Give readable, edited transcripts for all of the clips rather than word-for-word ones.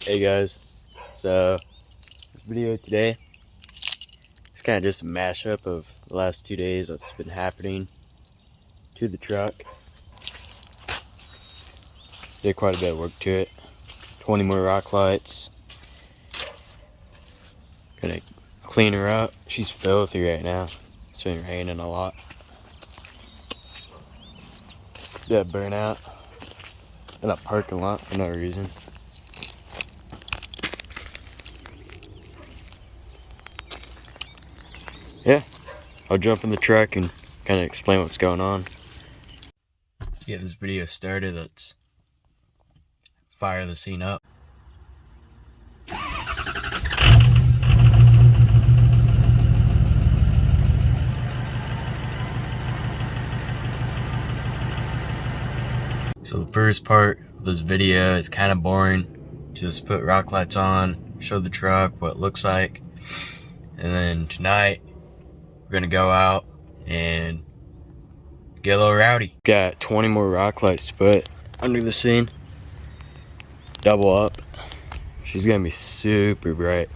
Hey guys, so this video today is kind of just a mashup of the last 2 days that's been happening to the truck. Did quite a bit of work to it. 20 more rock lights. Gonna clean her up. She's filthy right now. It's been raining a lot. Yeah, burnout in a parking lot for no reason. Yeah, I'll jump in the truck and kind of explain what's going on. To get this video started, let's fire the scene up. So the first part of this video is kind of boring. Just put rock lights on, show the truck, what it looks like. And then tonight, we're gonna go out and get a little rowdy. Got 20 more rock lights to put under the scene. Double up. She's gonna be super bright.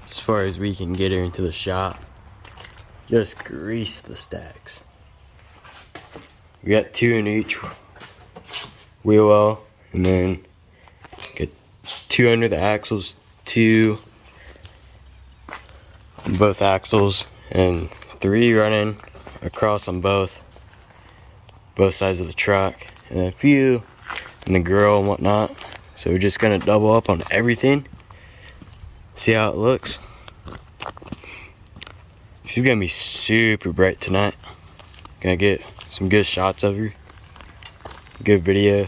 As far as we can get her into the shop, just grease the stacks. We got 2 in each wheel well, and then get 2 under the axles, 2 on both axles, and 3 running across on both sides of the truck, and a few in the grill and whatnot. So we're just gonna double up on everything, see how it looks. She's gonna be super bright tonight. Gonna get some good shots of her, good video.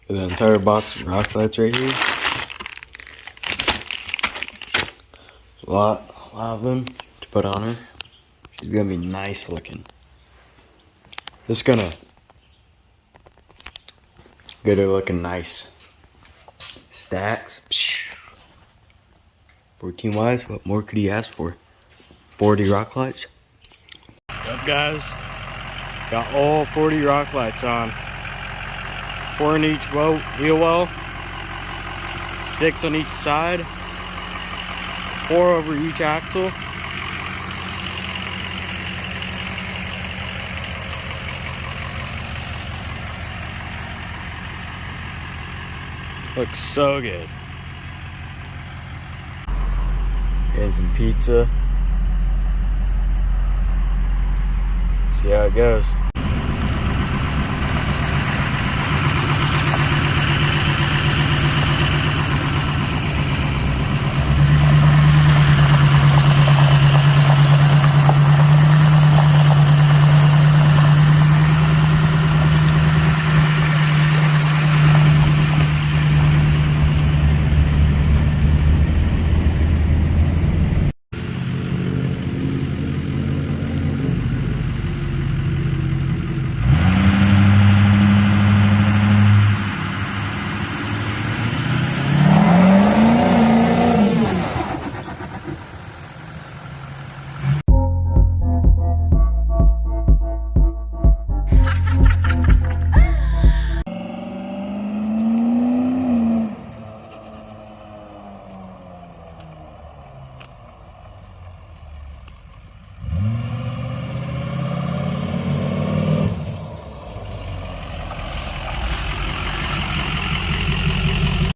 And the entire box of rock lights right here. A lot of them to put on her. She's gonna be nice looking. Just gonna get her looking nice. Stacks. 14 wise, what more could he ask for? 40 rock lights. What's up guys? Got all 40 rock lights on. 4 in each wheel well. 6 on each side. 4 over each axle. Looks so good. Here's some pizza. See how it goes.